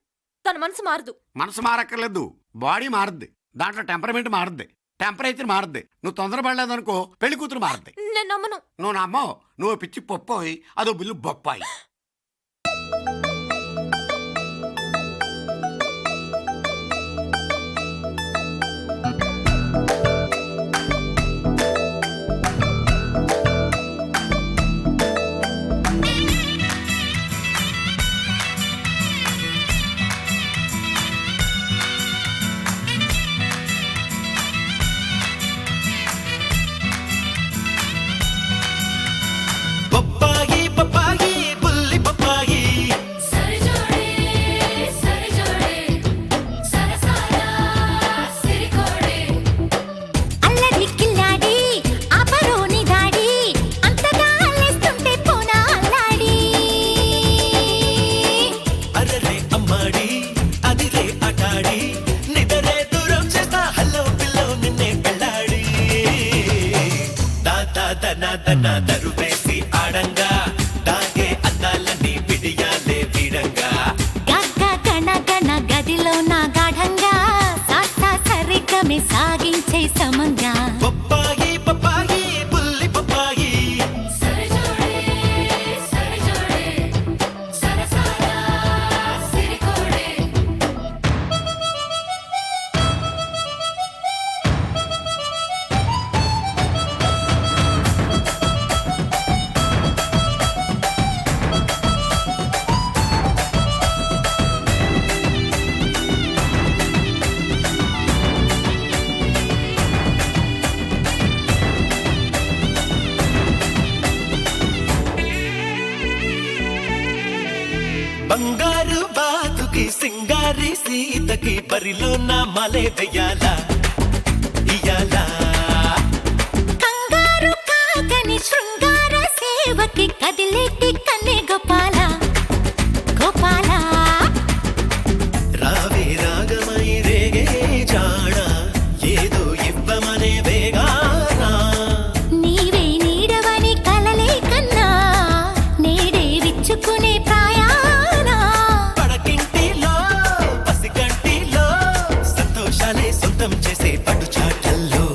తన మనసు మారదు. మనసు మారక్కర్లేదు, బాడీ మారుద్ది. దాంట్లో టెంపరమెంట్ మారుద్ది, టెంపరేచర్ మారుద్ది. నువ్వు తొందరపడలేదనుకో పెళ్లి కూతురు మారుద్ది. నేను నమ్మను. నువ్వు నమ్మవు, నువ్వు పిచ్చి పొప్పోయి అదో బిల్లు బొప్పాయి. సాగించే సమంగా బంగారు బాతుకి సింగారి సీతకి బరిలో నా మలే వెయ్యాలా ఇయ్యాలా. కంగారు కాకని శృంగార సేవకి కదిలేటి కన్నే గోపాల గోపాల. రావే రాగమై రేగే జాడ ఏదో ఇవ్వమనే వేగానా. నీవే నీడవని కలలే కన్నా నేడే విచ్చుకునే ప్రాయానా. పడకింటిలో పసికంటిలో సంతోషాలే సొంతం చేసే పట్టు చాటల్లో.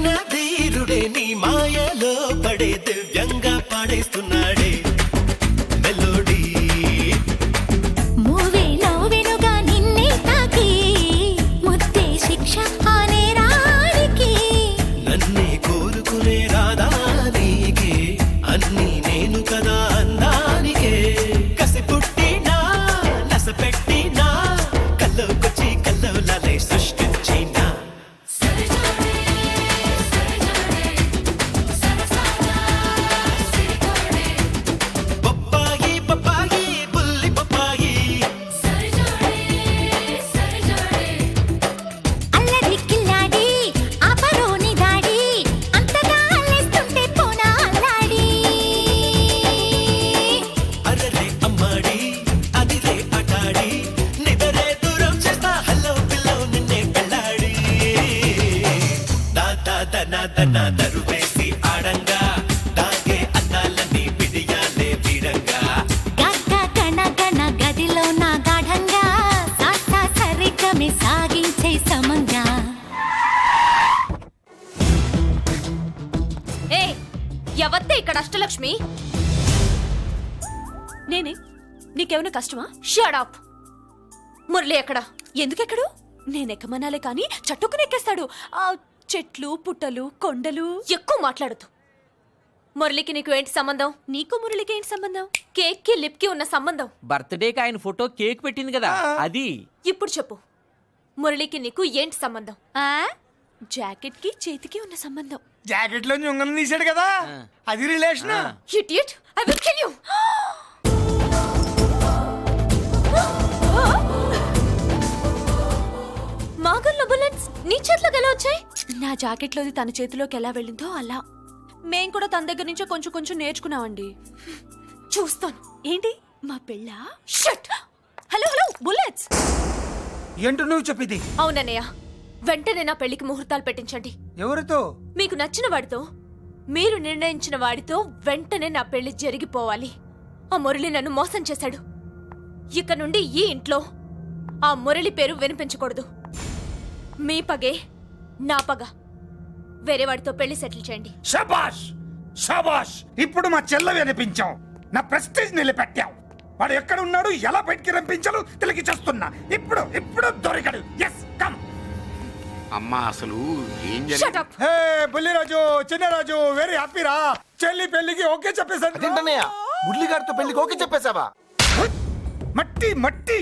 అయిన ధీరుడే నీ మాయలో పడే దివ్యంగా పాడేస్తున్నాడే మెలోడీ మూవేలో వెనుగా నిన్నే తాకి ముద్దే శిక్ష ఆనే రానికి నన్నే కోరుకునే రాదా నీకే అన్నీ నేను కదా అందానికే కసి పుట్టినా నస పెట్టినా కల్లోకొచ్చి కల్లోలాలే సృష్టించినా పప్పాయి పప్పాయి బుల్లి పప్పాయి అల్లరి కిల్లాడి ఆపరోని దాడి అంతగా అల్లేస్తుంటే పోనా అల్లాడి అరరే అమ్మాడి అదిరే అటాడి నిదరే దూరం చేస్తా హలో పిల్లో నిన్నే పెళ్ళాడి దాదా దనా దనా దరువేసి ఆడంగా దాగే అందాలన్నీ పిడియాలే వీడంగా గగ్గ గణ గణ గదిలో నా గాఢంగా సాసా సరిగమే సాగించే సమంగా ఏ ఎవత్తే ఇక్కడ అష్టలక్ష్మి నేనే నీకేమైనా కష్టమా షట్ మురళి ఎక్కడ ఎందుకెక్కడు నేనెక్కమనాలే కానీ చట్టుకుని ఎక్కేస్తాడు ఆ చెట్లు పుట్టలు కొండలు ఎక్కువ మాట్లాడదు మురళికి నీకు ఏంటి సంబంధం నీకు మురళికి ఏంటి సంబంధం కేక్ కి లిప్ కి ఉన్న సంబంధం బర్త్డేకి ఆయన ఫోటో కేక్ పెట్టింది కదా అది. ఇప్పుడు చెప్పు మురళికి నీకు ఏంటి సంబంధం ఆ జాకెట్ కి చేతికి ఉన్న సంబంధం జాకెట్ లో ఉంగరం తీసాడు కదా అది relation. Idiot I will kill you మాగల్లో బుల్లెట్స్ నీ చేతిలోకి ఎలా వచ్చాయి నా జాకెట్లోది తన చేతిలోకి ఎలా వెళ్ళిందో అలా మేం కూడా తన దగ్గర నుంచే కొంచెం కొంచెం నేర్చుకున్నామండి చూస్తాను ఏంటి మా పెళ్ళ షట్ హలో హలో బుల్లెట్స్ ఏంటో నువ్వు చెప్పింది? అవునన్నయ్య వెంటనే నా పెళ్లికి ముహూర్తాలు పెట్టించండి ఎవరితో? మీకు నచ్చిన వాడితో మీరు నిర్ణయించిన వాడితో వెంటనే నా పెళ్లి జరిగిపోవాలి ఆ మురళి నన్ను మోసం చేశాడు ఇక నుండి ఈ ఇంట్లో ఆ మురళి పేరు వినిపించకూడదు మీ పగే నా పగ వేరే వాడితో పెళ్లి సెటిల్ చేయండి శబాష్ శబాష్ ఇప్పుడు మా చెల్ల వినిపించాం నా ప్రెస్టీజ్ నిలబెట్టావు వాడు ఎక్కడ ఉన్నాడు ఎలా బయటికి రంపించాలో తెలికి చేస్తున్నా ఇప్పుడు ఇప్పుడు దొరికాడు ఎస్ కమ్ అమ్మా అసలు ఏం Shut up. హే బుల్లిరాజు చిన్నరాజు వెరీ హ్యాపీ రా చెల్లి పెళ్లికి ఓకే చెప్పేశాను మురళిగాడితో పెళ్లికి ఓకే చెప్పేశావా? మట్టి మట్టి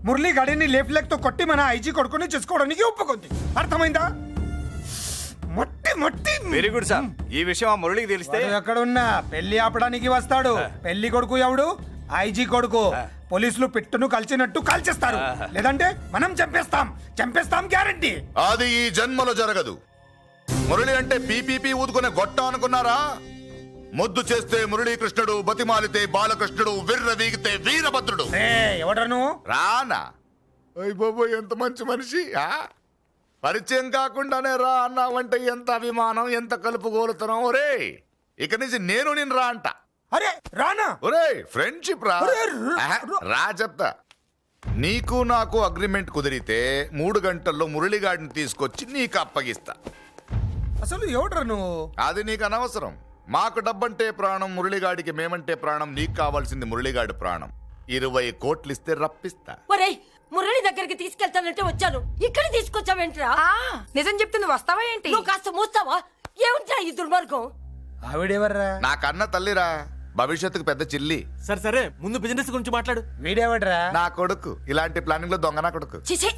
మురళిగాడిని లేఫ్ లెగ్ తో కొట్టి మన ఐజీ కొడుకుని చేసుకోవడానికి ఒప్పుకుంది అర్థమైందా? మట్టి మట్టి వెరీ గుడ్ సార్. ఈ విషయం ఆ మురళికి తెలిస్తే వాడు ఎక్కడ ఉన్నా పెళ్లి ఆపడానికి వస్తాడు. పెళ్లి కొడుకు ఎవడు? ఐజీ కొడుకు. పోలీసులు పిట్టును కలిచినట్టు కాల్చేస్తారు, లేదంటే మనం చంపేస్తాం చంపేస్తాం గ్యారంటీ. అది ఈ జన్మలో జరగదు. మురళి అంటే పీపీపీ ఊదుకునే గొట్ట అనుకున్నారా? ముద్దు చేస్తే మురళీకృష్ణుడు, బతిమాలితే బాలకృష్ణుడు, విర్ర వీగితే వీరభద్రుడు. ఎవడను రానా? అయ్య బాబో ఎంత మంచి మనిషి. పరిచయం కాకుండానే రా అన్నావంటే ఎంత అభిమానం, ఎంత కలుపుగోలుతున్నాం. ఒరే ఇక నుంచి నేను నిన్ను రా అంట. అరే రానా? ఒరే ఫ్రెండ్షిప్ రా. రా చెప్తా. నీకు నాకు అగ్రిమెంట్ కుదిరితే 3 గంటల్లో మురళిగాడిని తీసుకొచ్చి నీకు అప్పగిస్తా. అసలు ఎవడరా నువ్వు? అది నీకు అనవసరం. మాకు డబ్బంటే ప్రాణం, మురళిగాడికి మేమంటే ప్రాణం. నీకు కావాల్సింది మురళిగాడి ప్రాణం. 20 కోట్లు ఇస్తే రప్పిస్తా. ఒరేయ్ మురళి దగ్గరికి తీసుకెళ్తానంటే వచ్చాను, ఇక్కడ తీసుకొచ్చావేంట్రా? నిజం చెప్తే నువ్వు వస్తావా ఏంటి? నువ్వు కాస్త మూస్తావా? ఏమిట్రా ఈ దుర్మార్గం? ఆవిడెవర్రా? నా కన్న తల్లిరా, భవిష్యత్తుకు పెద్ద చిల్లి. సరే సరే ముందు బిజినెస్ గురించి మాట్లాడు. వీడేవడ్రా? నా కొడుకు. ఇలాంటి ప్లానింగ్ లో దొంగ నా కొడుకు. చిసే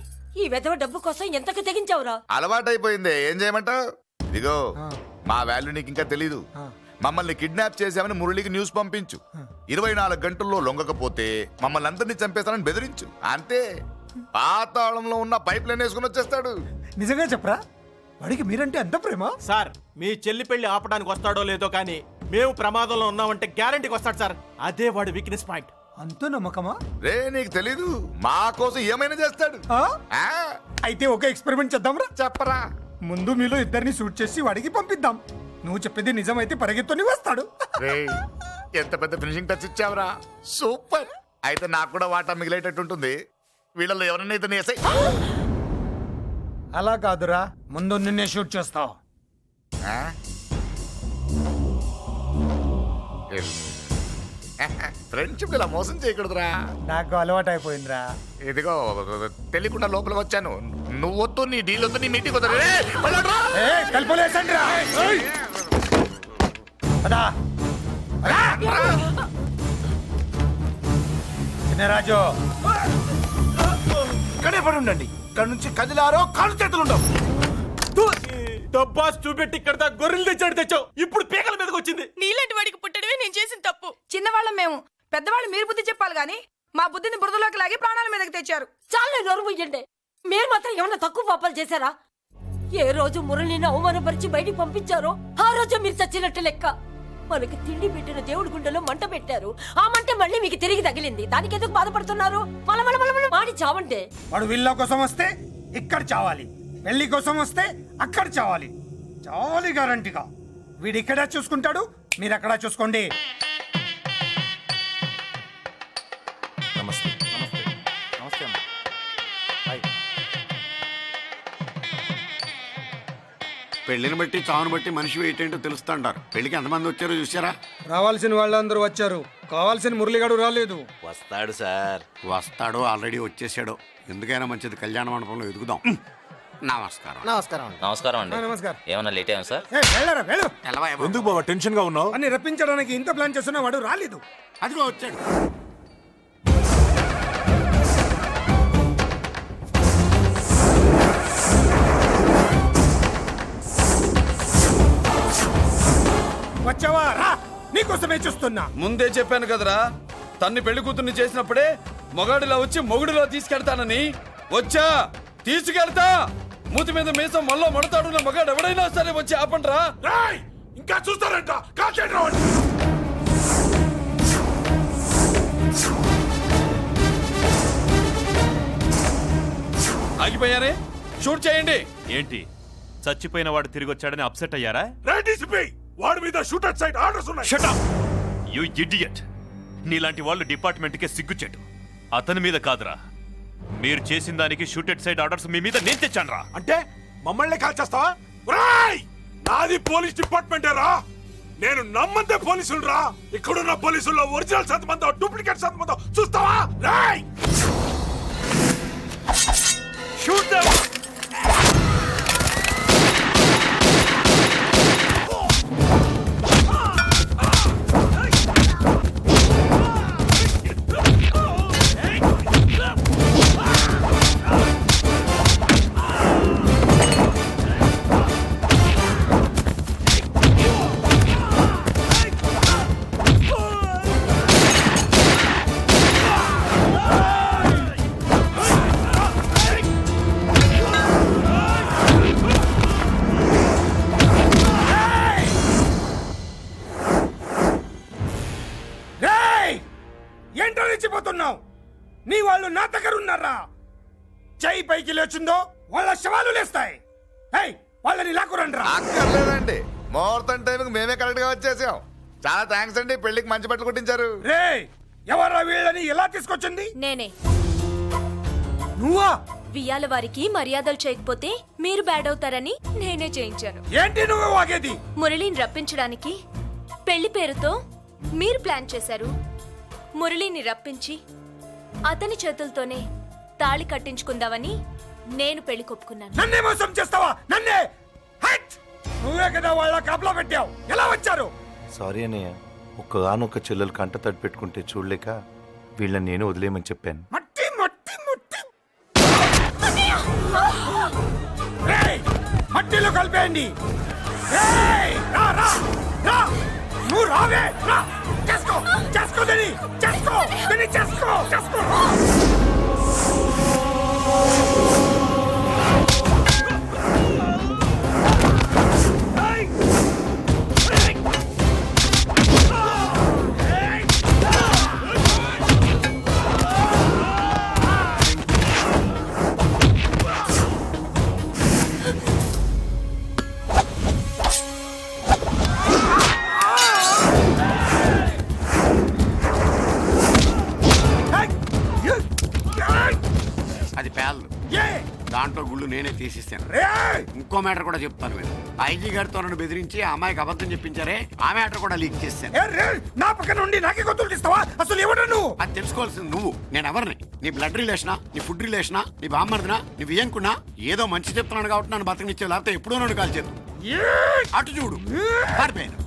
ఈ వెధవ డబ్బు కోసం ఎంతకు తెగించావురా? అలవాటైపోయింది, ఏం చేయమంటావు? ఇదిగో మా వాల్యూ నీకు ఇంకా తెలీదు. మమ్మల్ని కిడ్నాప్ చేశామని మురళికి న్యూస్ పంపించు. 24 గంటల్లో లొంగకపోతే మమ్మల్ని అందరినీ చంపేస్తానని బెదిరించు. అంతే. పాతాళంలో ఉన్న పైప్ లైన్ వేసుకుని వచ్చేస్తాడు. నిజంగా చెప్పరా? వాడికి మీరంటే ఎంత ప్రేమ? సార్ మీ చెల్లి పెళ్లి ఆపడానికి వస్తాడో లేదో కానీ మేము ప్రమాదంలో ఉన్నామంటే గ్యారంటీకి వస్తాడు సార్. అదే వాడి వీక్నెస్ పాయింట్. అంత నమ్మకమా? రే నీకు తెలీదు, మా కోసం ఏమైనా చేస్తాడు. అయితే ఒక ఎక్స్పెరిమెంట్ చేద్దాంరా. చెప్పరా. ముందు మీలో ఇద్దరిని షూట్ చేసి వాడికి పంపిద్దాం. నువ్వు చెప్పేది నిజమైతే పరిగెత్తుని వస్తాడు. ఎంత పెద్ద ఫినిషింగ్ టచ్ ఇచ్చావురా, సూపర్. అయితే నాకు కూడా వాటా మిగిలేటట్టుంటుంది. వీళ్ళలో ఎవరన్నా ఇతను వేసాయి. అలా కాదురా, ముందు నిన్నే షూట్ చేస్తావు. ఫ్రెండ్షిప్ ఇలా మోసం చేయకూడదురా. నాకు అలవాటు అయిపోయిందిరా. ఇదిగో తెలియకుండా లోపలికి వచ్చాను. నువ్వు వద్దు, నీ డీల్ వద్దు, నీ మీటింగ్ వద్దు. చిన్నరాజు ఇక్కడే పడి ఉండండి. ఇక్కడ నుంచి కదిలారో కాళ్ళు చేతులు ఉండవు. డబ్బాస్ చూపెట్టి ఇక్కడ దాకా గొర్రెలు తెచ్చావు. ఇప్పుడు పీకల మీదకి వచ్చింది. నీలాంటి వాడికి పుట్టడమే నేను చేసిన తప్పు. చిన్నవాళ్ళం మేము, పెద్దవాళ్ళు మీరు బుద్ధి చెప్పాలి గాని మా బుద్ధిని బురదలోకి లాగి ప్రాణాల మీదకి తెచ్చారు. చాలా నోరు ముయ్యండి. మీరు మాత్రం ఏమన్నా తక్కువ పాపాలు చేశారా? ఏ రోజు మురళిని అవమానపరిచి బయటికి పంపించారో ఆ రోజు మీరు చచ్చినట్టు లెక్క. మనకి తిండి పెట్టిన దేవుడి గుండెలో మంట పెట్టారు. ఆ మంట మళ్ళీ మీకు తిరిగి తగిలింది. దానికి ఎందుకు బాధపడుతున్నారు? మాడి చావంటే వాడు విల్ల కోసం వస్తే ఇక్కడ చావాలి, పెళ్లి కోసం వస్తే అక్కడ చావాలి. చావాలి గ్యారంటీగా. వీడు ఇక్కడ చూసుకుంటాడు, మీరు అక్కడ చూసుకోండి. నమస్తే. నమస్తే అమ్మా. పెళ్లిని బట్టి చావును బట్టి మనిషి ఏంటో తెలుస్తుంటారు. పెళ్లికి ఎంతమంది వచ్చారో చూసారా? రావాల్సిన వాళ్ళందరూ వచ్చారు, కావాల్సిన మురళిగాడు రాలేదు. వస్తాడు సార్, వస్తాడు. ఆల్రెడీ వచ్చేసాడు. ఎందుకైనా మంచిది కళ్యాణ మండపంలో ఎదుగుదాం. నమస్కారం. నమస్కారం. నమస్కారం అండి. నమస్కారం. ఏమన్నా లేట్ అయ్యాం సార్? ఎందుకు బాబా టెన్షన్ గా ఉన్నావు? అన్ని రప్పించడానికి ఇంత ప్లాన్ చేస్తున్నా వాడు రాలేదు. అదిగో వచ్చాడు. వచ్చావా? రా, నీకోసమే చూస్తున్నా. ముందే చెప్పాను కదరా, తన్ని పెళ్లి కూతుర్ని చేసినప్పుడే మొగాడిలా వచ్చి మొగుడిలో తీసుకెళ్తానని. వచ్చా, తీసుకెళ్తా. మూతి మీద మీసం మళ్ళా మడతాడున్న మగాడు ఎవడైనా సరే వచ్చి ఆపండ్రా. ఇంకా చూస్తారంట. ఆగిపోయారే, షూట్ చేయండి. ఏంటి చచ్చిపోయిన వాడు తిరిగి వచ్చాడని అప్సెట్ అయ్యారా? వాడి మీద షూటర్ సైడ్ ఆర్డర్స్ ఉన్నాయి. Shut up you idiot. నీలాంటి వాళ్ళు డిపార్ట్మెంట్ కే సిగ్గుచెట్టు. అతని మీద కాదురా, మీరు చేసిన దానికి షూటెడ్ సైడ్ ఆర్డర్స్ మీ మీద నేను తెచ్చాను రా. అంటే మమ్మల్ని కాల్ చేస్తావా? నాది పోలీస్ డిపార్ట్మెంటే రా. నేను నమ్మంతే పోలీసులు రా. ఇక్కడున్న పోలీసుల్లో ఒరిజినల్ సత్మంతో డూప్లికేట్ సత్మంతో చూస్తావా? రాయ్ షూట్ దెమ్. ఏంటో రెచ్చిపోతున్నావు? నీ వాళ్ళు నా దగ్గర ఉన్నారా? చెయ్యి పైకి లేచుందో వాళ్ళ శవాలు లేస్తాయి. వాళ్ళని లాక్కురండి రా. అక్కర్లేదండి, ముహూర్తం టైంకి మేమే కరెక్ట్ గా వచ్చేసాం. చాలా థ్యాంక్స్ అండి. పెళ్లికి మంచి బట్టలు కుట్టించారు. రే, ఎవరా వీళ్ళని ఎలా తీసుకొచ్చింది? నేనే. నువ్వా? వియ్యాల వారికి మర్యాదలు చేయకపోతే మీరు బ్యాడ్ అవుతారని నేనే చేయించాను. ఏంటి నువ్వు వాగేది? మురళిని రప్పించడానికి పెళ్లి పేరుతో మీరు ప్లాన్ చేశారు. మురళిని రప్పించి అతని చేతులతోనే తాళి కట్టించుకుందామని నేను పెళ్లి కొప్పుకున్నాను. నన్నే మోసం చేస్తావా? నన్నే? నువ్వే కదా వాళ్ళ కాపలా పెట్టావు. ఎలా వచ్చారు? సారీ అన్నయ్య, ఒక్కగానొక్క చెల్లెలు కంట తడి పెట్టుకుంటే చూడలేక వీళ్ళని నేను వదిలేయమని చెప్పాను. మట్టి మట్టి మట్టి మట్టిలో కలిపేయండి. నువ్వు రావే. చేసుకో చేసుకో దీని చేసుకో దీని చేసుకో చేసుకో. అది పేర్లు. ముళ్ళు నేనే తీసిస్తాను. ఇంకో మ్యాటర్ కూడా చెప్తాను మీరు. ఐజీ గారితో నన్ను బెదిరించి ఆ అమ్మాయికి అబద్ధం చెప్పించారే, ఆ మ్యాటర్ కూడా లీక్ చేస్తాను. నా పక్కన నుండి నాకే గొంతులు తీస్తావా? అసలు ఎవడు నువ్వు? అది తెలుసుకోవాల్సింది నువ్వు. నేను ఎవరిని? నీ బ్లడ్ రిలేషనా, నీ ఫుడ్ రిలేషనా, నీ బామ్మర్దినా, నీ వియ్యంకున్నా? ఏదో మంచి చెప్తున్నాను కాబట్టి నన్ను బతకనిచ్చే, లేకపోతే ఎప్పుడో నన్ను కాల్ చేద్దు. అటు చూడు, పారిపోయాను.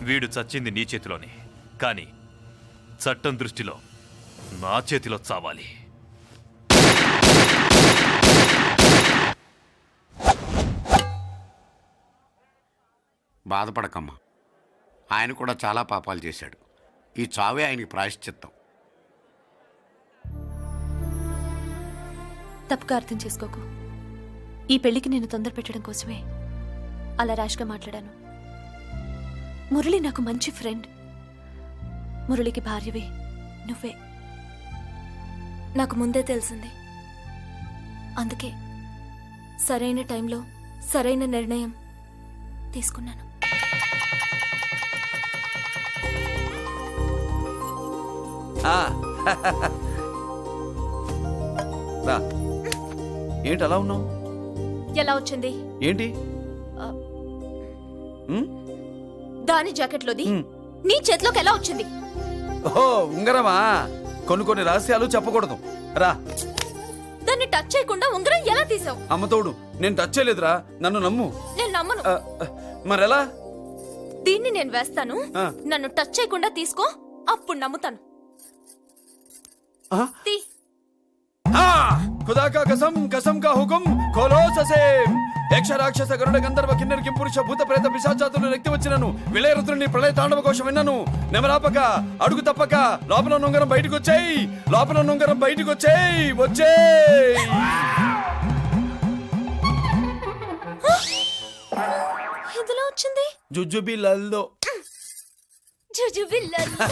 వీడు చచ్చింది నీ చేతిలోనే, కానీ చట్టం దృష్టిలో నా చేతిలో చావాలి. బాధపడకమ్మా, ఆయన కూడా చాలా పాపాలు చేశాడు. ఈ చావే ఆయనకి ప్రాయశ్చిత్తం. తప్పుగా అర్థం చేసుకోకు. ఈ పెళ్లికి నేను తొందర పెట్టడం కోసమే అలా ర్యాష్గా మాట్లాడాను. మురళి నాకు మంచి ఫ్రెండ్. మురళికి భార్యవి నువ్వే. నాకు ముందే తెలిసింది. అందుకే సరైన టైంలో సరైన నిర్ణయం తీసుకున్నాను. ఏంటి అలా ఉన్నావు? ఎలా వచ్చింది? ఏంటి? దాని జాకెట్లోది నీ చేతిలోకి ఎలా వచ్చింది? ఓహో, ఉంగరమా? కొన్ని రహస్యాలు చెప్పకూడదు. రా. దాన్ని టచ్ చేయకుండా ఉంగరం ఎలా తీసావు? అమ్మతోడు, నేను టచ్ చేయలేదురా, నన్ను నమ్ము. నేను నమ్మను. మరెలా? దీన్ని నేను వేస్తాను, నన్ను టచ్ చేయకుండా తీసుకో, అప్పుడు నమ్ముతాను. खुदा का कसम, कसम का हुकुम, खोलो ससेम. యక్ష రాక్షస గరుడ గంధర్వ కిన్నెర కింపురుష భూత ప్రేత పిశాచాతులు రెక్తి వచ్చినను విలయరుద్రుని ప్రళయ తాండవ కోశం విన్నను. నెమరాపక అడుగు తప్పక లోపల నుంగరం బయటకు వచ్చేయి, లోపల నుంగరం బయటకు వచ్చేయి, వచ్చేయి. ఎందులో వచ్చింది? జుజుబి లల్లో. జుజుబి లల్లో.